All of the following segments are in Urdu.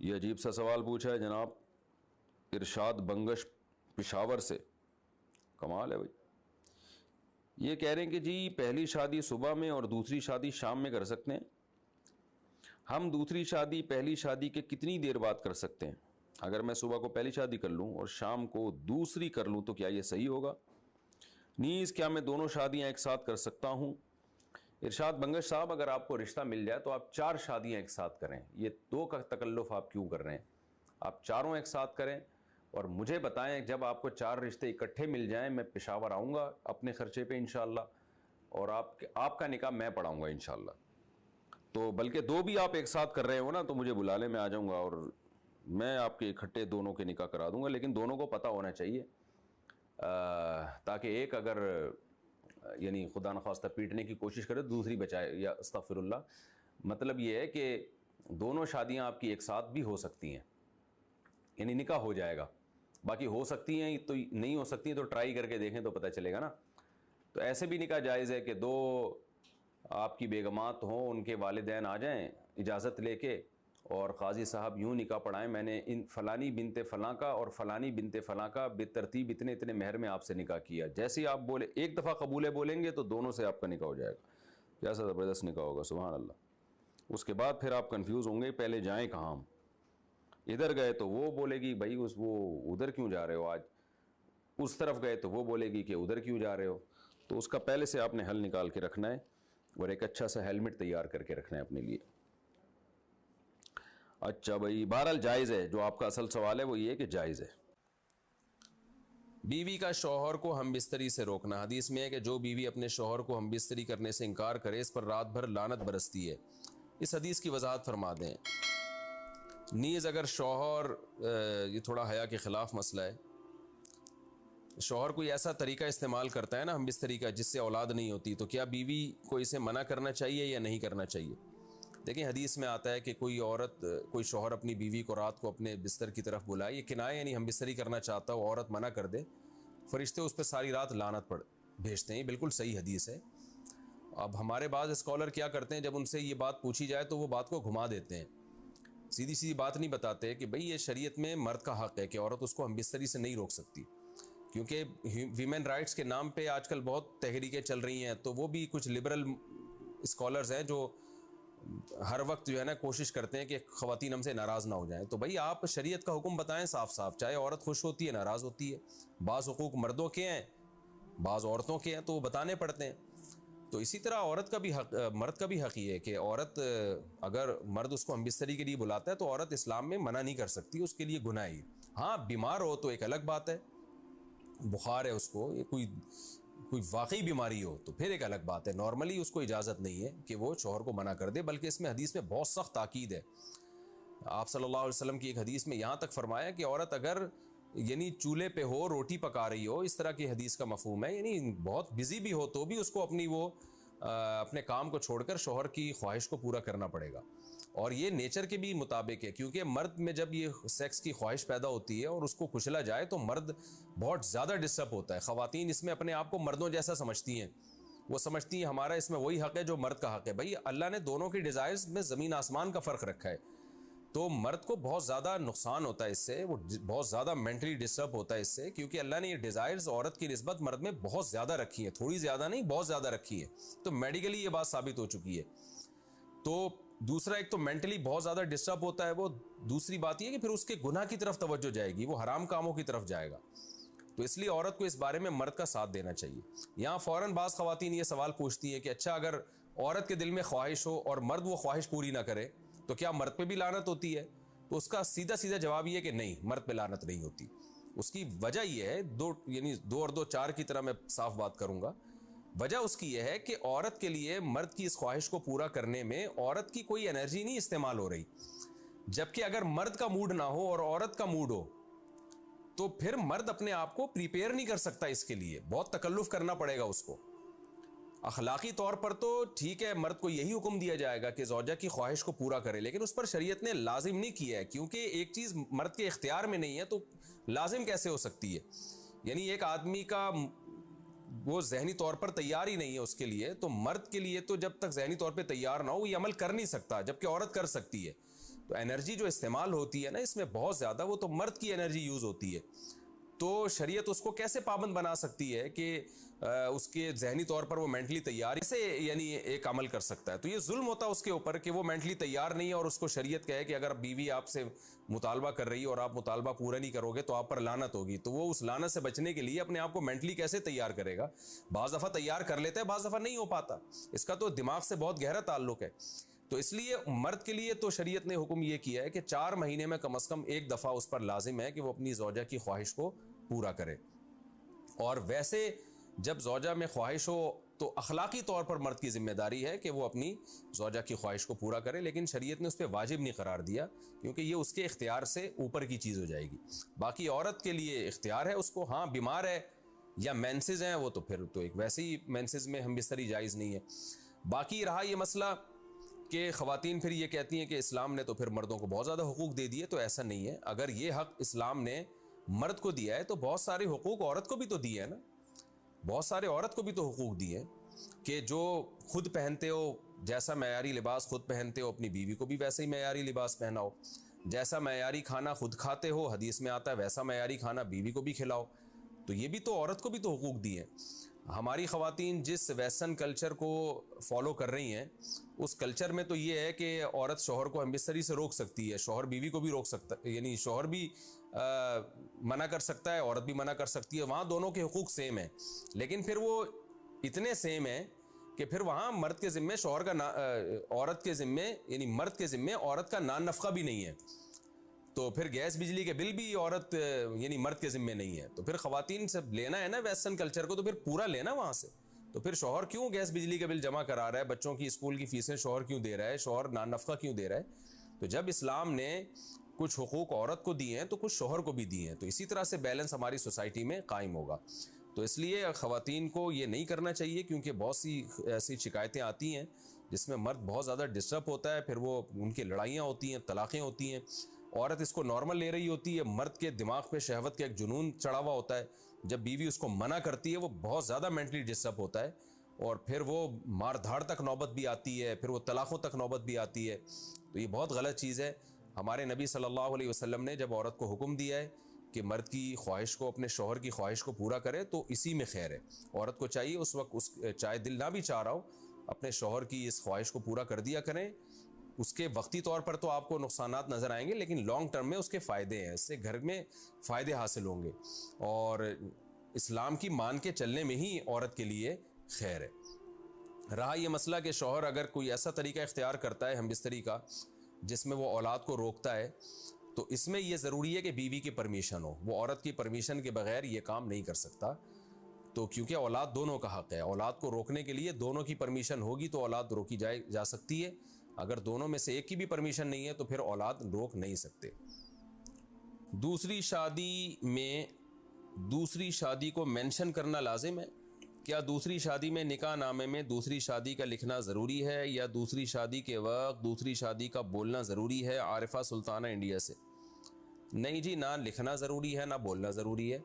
یہ عجیب سا سوال پوچھا ہے جناب ارشاد بنگش پشاور سے. کمال ہے بھائی. یہ کہہ رہے ہیں کہ جی پہلی شادی صبح میں اور دوسری شادی شام میں کر سکتے ہیں. ہم دوسری شادی پہلی شادی کے کتنی دیر بعد کر سکتے ہیں؟ اگر میں صبح کو پہلی شادی کر لوں اور شام کو دوسری کر لوں تو کیا یہ صحیح ہوگا؟ نیز کیا میں دونوں شادیاں ایک ساتھ کر سکتا ہوں؟ ارشاد بنگش صاحب اگر آپ کو رشتہ مل جائے تو آپ 4 شادیاں ایک ساتھ کریں. یہ 2 کا تکلف آپ کیوں کر رہے ہیں؟ آپ چاروں ایک ساتھ کریں اور مجھے بتائیں جب آپ کو 4 رشتے اکٹھے مل جائیں میں پشاور آؤں گا اپنے خرچے پہ انشاءاللہ اور آپ کا نکاح میں پڑھاؤں گا انشاءاللہ. تو بلکہ 2 بھی آپ ایک ساتھ کر رہے ہو نا تو مجھے بلا لیں, میں آ جاؤں گا اور میں آپ کے اکٹھے دونوں کے نکاح کرا دوں گا. لیکن دونوں کو پتہ ہونا چاہیے تاکہ ایک اگر یعنی خدا نخواستہ پیٹنے کی کوشش کرے دوسری بچائے, یا استغفر اللہ. مطلب یہ ہے کہ دونوں شادیاں آپ کی ایک ساتھ بھی ہو سکتی ہیں, یعنی نکاح ہو جائے گا. باقی ہو سکتی ہیں تو نہیں ہو سکتی ہیں تو ٹرائی کر کے دیکھیں تو پتہ چلے گا نا. تو ایسے بھی نکاح جائز ہے کہ 2 آپ کی بیگمات ہوں, ان کے والدین آ جائیں اجازت لے کے اور قاضی صاحب یوں نکاح پڑھائیں میں نے ان فلانی بنت فلاں کا اور فلانی بنت فلاں کا بالترتیب اتنے اتنے مہر میں آپ سے نکاح کیا. جیسے ہی آپ بولے ایک دفعہ قبولے بولیں گے تو دونوں سے آپ کا نکاح ہو جائے گا. کیسا زبردست نکاح ہوگا, سبحان اللہ. اس کے بعد پھر آپ کنفیوز ہوں گے پہلے جائیں کہاں ہم. ادھر گئے تو وہ بولے گی بھائی وہ ادھر کیوں جا رہے ہو, آج اس طرف گئے تو وہ بولے گی کہ ادھر کیوں جا رہے ہو. تو اس کا پہلے سے آپ نے حل نکال کے رکھنا ہے اور ایک اچھا سا ہیلمٹ تیار کر کے رکھنا ہے اپنے لیے. اچھا بھائی, بہرحال جائز ہے. جو آپ کا اصل سوال ہے وہ یہ ہے کہ جائز ہے. بیوی کا شوہر کو ہم بستری سے روکنا. حدیث میں ہے کہ جو بیوی اپنے شوہر کو ہم بستری کرنے سے انکار کرے اس پر رات بھر لعنت برستی ہے. اس حدیث کی وضاحت فرما دیں. نیز اگر شوہر, یہ تھوڑا حیا کے خلاف مسئلہ ہے, شوہر کوئی ایسا طریقہ استعمال کرتا ہے نا ہم بستری کا جس سے اولاد نہیں ہوتی, تو کیا بیوی کو اسے منع کرنا چاہیے یا نہیں کرنا چاہیے؟ دیکھیں حدیث میں آتا ہے کہ کوئی شوہر اپنی بیوی کو رات کو اپنے بستر کی طرف بلائے, یہ کنایہ یعنی ہم بستری کرنا چاہتا ہو, عورت منع کر دے, فرشتے اس پہ ساری رات لعنت بھیجتے ہیں. یہ بالکل صحیح حدیث ہے. اب ہمارے بعض اسکالر کیا کرتے ہیں, جب ان سے یہ بات پوچھی جائے تو وہ بات کو گھما دیتے ہیں, سیدھی بات نہیں بتاتے کہ بھئی یہ شریعت میں مرد کا حق ہے کہ عورت اس کو ہم بستری سے نہیں روک سکتی. کیونکہ ویمن رائٹس کے نام پہ آج کل بہت تحریکیں چل رہی ہیں, تو وہ بھی کچھ لبرل اسکالرز ہیں جو ہر وقت جو ہے نا کوشش کرتے ہیں کہ خواتین ہم سے ناراض نہ ہو جائیں. تو بھئی آپ شریعت کا حکم بتائیں صاف صاف, چاہے عورت خوش ہوتی ہے ناراض ہوتی ہے, بعض حقوق مردوں کے ہیں بعض عورتوں کے ہیں تو وہ بتانے پڑتے ہیں. تو اسی طرح عورت کا بھی حق, مرد کا بھی حق یہ ہے کہ عورت اگر مرد اس کو ہم بستری کے لیے بلاتا ہے تو عورت اسلام میں منع نہیں کر سکتی, اس کے لیے گناہ ہے. ہاں بیمار ہو تو ایک الگ بات ہے, بخار ہے اس کو, یہ کوئی واقعی بیماری ہو تو پھر ایک الگ بات ہے. نارملی اس کو اجازت نہیں ہے کہ وہ شوہر کو منع کر دے, بلکہ اس میں حدیث میں بہت سخت تاکید ہے. آپ صلی اللہ علیہ وسلم کی ایک حدیث میں یہاں تک فرمایا کہ عورت اگر یعنی چولہے پہ ہو روٹی پکا رہی ہو, اس طرح کی حدیث کا مفہوم ہے, یعنی بہت بزی بھی ہو تو بھی اس کو اپنے کام کو چھوڑ کر شوہر کی خواہش کو پورا کرنا پڑے گا. اور یہ نیچر کے بھی مطابق ہے, کیونکہ مرد میں جب یہ سیکس کی خواہش پیدا ہوتی ہے اور اس کو کچلا جائے تو مرد بہت زیادہ ڈسٹرب ہوتا ہے. خواتین اس میں اپنے آپ کو مردوں جیسا سمجھتی ہیں, وہ سمجھتی ہیں ہمارا اس میں وہی حق ہے جو مرد کا حق ہے. بھائی اللہ نے دونوں کی ڈیزائرز میں زمین آسمان کا فرق رکھا ہے, تو مرد کو بہت زیادہ نقصان ہوتا ہے اس سے, وہ بہت زیادہ مینٹلی ڈسٹرب ہوتا ہے اس سے, کیونکہ اللہ نے یہ ڈیزائرز عورت کی نسبت مرد میں بہت زیادہ رکھی ہیں, تھوڑی زیادہ نہیں بہت زیادہ رکھی ہے. تو میڈیکلی یہ بات ثابت ہو چکی ہے. تو دوسرا ایک تو مینٹلی بہت زیادہ ڈسٹرب ہوتا ہے وہ, دوسری بات یہ کہ پھر اس کے گناہ کی طرف توجہ جائے گی, وہ حرام کاموں کی طرف جائے گا. تو اس لیے عورت کو اس بارے میں مرد کا ساتھ دینا چاہیے. یہاں فوراً بعض خواتین یہ سوال پوچھتی ہیں کہ اچھا اگر عورت کے دل میں خواہش ہو اور مرد وہ خواہش پوری نہ کرے تو کیا مرد پہ بھی لعنت ہوتی ہے؟ تو اس کا سیدھا جواب یہ ہے کہ نہیں, مرد پہ لعنت نہیں ہوتی. اس کی وجہ یہ ہے, 2 اور 2 4 کی طرح میں صاف بات کروں گا. وجہ اس کی یہ ہے کہ عورت کے لیے مرد کی اس خواہش کو پورا کرنے میں عورت کی کوئی انرجی نہیں استعمال ہو رہی, جبکہ اگر مرد کا موڈ نہ ہو اور عورت کا موڈ ہو تو پھر مرد اپنے آپ کو پریپیئر نہیں کر سکتا, اس کے لیے بہت تکلف کرنا پڑے گا اس کو. اخلاقی طور پر تو ٹھیک ہے مرد کو یہی حکم دیا جائے گا کہ زوجہ کی خواہش کو پورا کرے, لیکن اس پر شریعت نے لازم نہیں کیا ہے, کیونکہ ایک چیز مرد کے اختیار میں نہیں ہے تو لازم کیسے ہو سکتی ہے. یعنی ایک آدمی کا وہ ذہنی طور پر تیار ہی نہیں ہے اس کے لیے, تو مرد کے لیے تو جب تک ذہنی طور پہ تیار نہ ہو یہ عمل کر نہیں سکتا, جبکہ عورت کر سکتی ہے. تو انرجی جو استعمال ہوتی ہے نا اس میں بہت زیادہ، وہ تو مرد کی انرجی یوز ہوتی ہے، تو شریعت اس کو کیسے پابند بنا سکتی ہے کہ اس کے ذہنی طور پر وہ مینٹلی تیار سے یعنی ایک عمل کر سکتا ہے؟ تو یہ ظلم ہوتا ہے اس کے اوپر کہ وہ مینٹلی تیار نہیں ہے، اور اس کو شریعت کہے کہ اگر بیوی آپ سے مطالبہ کر رہی ہے اور آپ مطالبہ پورا نہیں کرو گے تو آپ پر لعنت ہوگی، تو وہ اس لعنت سے بچنے کے لیے اپنے آپ کو مینٹلی کیسے تیار کرے گا؟ بعض دفعہ تیار کر لیتا ہے، بعض دفعہ نہیں ہو پاتا، اس کا تو دماغ سے بہت گہرا تعلق ہے۔ تو اس لیے مرد کے لیے تو شریعت نے حکم یہ کیا ہے کہ 4 مہینے میں کم از کم ایک دفعہ اس پر لازم ہے کہ وہ اپنی زوجہ کی خواہش کو پورا کرے، اور ویسے جب زوجہ میں خواہش ہو تو اخلاقی طور پر مرد کی ذمہ داری ہے کہ وہ اپنی زوجہ کی خواہش کو پورا کرے، لیکن شریعت نے اس پہ واجب نہیں قرار دیا کیونکہ یہ اس کے اختیار سے اوپر کی چیز ہو جائے گی۔ باقی عورت کے لیے اختیار ہے اس کو، ہاں بیمار ہے یا مینسز ہیں وہ تو پھر تو ایک ویسے ہی مینسز میں ہم بستری جائز نہیں ہے۔ باقی رہا یہ مسئلہ کہ خواتین پھر یہ کہتی ہیں کہ اسلام نے تو پھر مردوں کو بہت زیادہ حقوق دے دیے، تو ایسا نہیں ہے۔ اگر یہ حق اسلام نے مرد کو دیا ہے تو بہت سارے حقوق عورت کو بھی تو دیے ہیں نا، بہت سارے عورت کو بھی تو حقوق دیے ہیں کہ جو خود پہنتے ہو، جیسا معیاری لباس خود پہنتے ہو اپنی بیوی کو بھی ویسے ہی معیاری لباس پہناؤ، جیسا معیاری کھانا خود کھاتے ہو حدیث میں آتا ہے ویسا معیاری کھانا بیوی کو بھی کھلاؤ، تو یہ بھی تو عورت کو بھی تو حقوق دیے ہیں۔ ہماری خواتین جس ویسٹرن کلچر کو فالو کر رہی ہیں اس کلچر میں تو یہ ہے کہ عورت شوہر کو ہم بستری سے روک سکتی ہے، شوہر بیوی کو بھی روک سکتا ہے، یعنی شوہر بھی منع کر سکتا ہے، عورت بھی منع کر سکتی ہے، وہاں دونوں کے حقوق سیم ہیں، لیکن پھر وہ اتنے سیم ہیں کہ پھر وہاں مرد کے ذمے شوہر کا عورت کے ذمے یعنی مرد کے ذمے عورت کا نان نفقہ بھی نہیں ہے، تو پھر گیس بجلی کے بل بھی عورت یعنی مرد کے ذمے نہیں ہے، تو پھر خواتین سے لینا ہے نا ویسٹرن کلچر کو تو پھر پورا لینا وہاں سے، تو پھر شوہر کیوں گیس بجلی کے بل جمع کرا رہا ہے، بچوں کی اسکول کی فیسیں شوہر کیوں دے رہا ہے، شوہر نان نفقہ کیوں دے رہا ہے؟ تو جب اسلام نے کچھ حقوق عورت کو دیے ہیں تو کچھ شوہر کو بھی دیے ہیں، تو اسی طرح سے بیلنس ہماری سوسائٹی میں قائم ہوگا۔ تو اس لیے خواتین کو یہ نہیں کرنا چاہیے، کیونکہ بہت سی ایسی شکایتیں آتی ہیں جس میں مرد بہت زیادہ ڈسٹرب ہوتا ہے، پھر وہ ان کی لڑائیاں ہوتی ہیں، طلاقیں ہوتی ہیں، عورت اس کو نارمل لے رہی ہوتی ہے، مرد کے دماغ پہ شہوت کا ایک جنون چڑھا ہوا ہوتا ہے، جب بیوی اس کو منع کرتی ہے وہ بہت زیادہ مینٹلی ڈسٹرب ہوتا ہے، اور پھر وہ مار دھاڑ تک نوبت بھی آتی ہے، پھر وہ طلاقوں تک نوبت بھی آتی ہے، تو یہ بہت غلط چیز ہے۔ ہمارے نبی صلی اللہ علیہ وسلم نے جب عورت کو حکم دیا ہے کہ مرد کی خواہش کو، اپنے شوہر کی خواہش کو پورا کرے، تو اسی میں خیر ہے۔ عورت کو چاہیے اس وقت چاہے دل نہ بھی چاہ رہا ہو اپنے شوہر کی اس خواہش کو پورا کر دیا کریں، اس کے وقتی طور پر تو آپ کو نقصانات نظر آئیں گے لیکن لانگ ٹرم میں اس کے فائدے ہیں، اس سے گھر میں فائدے حاصل ہوں گے، اور اسلام کی مان کے چلنے میں ہی عورت کے لیے خیر ہے۔ رہا یہ مسئلہ کہ شوہر اگر کوئی ایسا طریقہ اختیار کرتا ہے ہم بستری کا جس میں وہ اولاد کو روکتا ہے، تو اس میں یہ ضروری ہے کہ بیوی کی پرمیشن ہو، وہ عورت کی پرمیشن کے بغیر یہ کام نہیں کر سکتا، تو کیونکہ اولاد دونوں کا حق ہے، اولاد کو روکنے کے لیے دونوں کی پرمیشن ہوگی تو اولاد روکی جا سکتی ہے، اگر دونوں میں سے ایک کی بھی پرمیشن نہیں ہے تو پھر اولاد روک نہیں سکتے۔ دوسری شادی کو مینشن کرنا لازم ہے؟ کیا دوسری شادی میں نکاح نامے میں دوسری شادی کا لکھنا ضروری ہے، یا دوسری شادی کے وقت دوسری شادی کا بولنا ضروری ہے؟ عارفہ سلطانہ انڈیا سے۔ نہیں جی، نہ لکھنا ضروری ہے نہ بولنا ضروری ہے،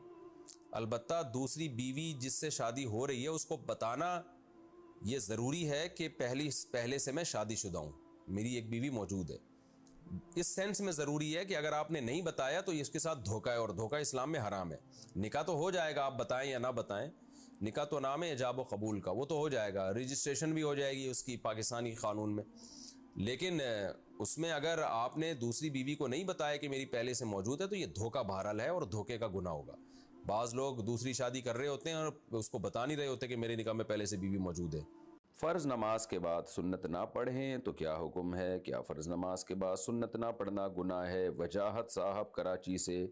البتہ دوسری بیوی جس سے شادی ہو رہی ہے اس کو بتانا یہ ضروری ہے کہ پہلے سے میں شادی شدہ ہوں، میری ایک بیوی موجود ہے، اس سینس میں ضروری ہے کہ اگر آپ نے نہیں بتایا تو اس کے ساتھ دھوکہ ہے، اور دھوکہ اسلام میں حرام ہے۔ نکاح تو ہو جائے گا، آپ بتائیں یا نہ بتائیں، نکاح تو نام ہے ایجاب و قبول کا، وہ تو ہو جائے گا، رجسٹریشن بھی ہو جائے گی اس کی پاکستانی قانون میں، لیکن اس میں اگر آپ نے دوسری بیوی کو نہیں بتایا کہ میری پہلے سے موجود ہے تو یہ دھوکہ بہرحال ہے اور دھوکے کا گناہ ہوگا۔ بعض لوگ دوسری شادی کر رہے ہوتے ہیں اور اس کو بتا نہیں رہے ہوتے کہ میرے نکاح میں پہلے سے بیوی موجود ہے۔ فرض نماز کے بعد سنت نہ پڑھیں تو کیا حکم ہے؟ کیا فرض نماز کے بعد سنت نہ پڑھنا گناہ ہے؟ وجاہت صاحب کراچی سے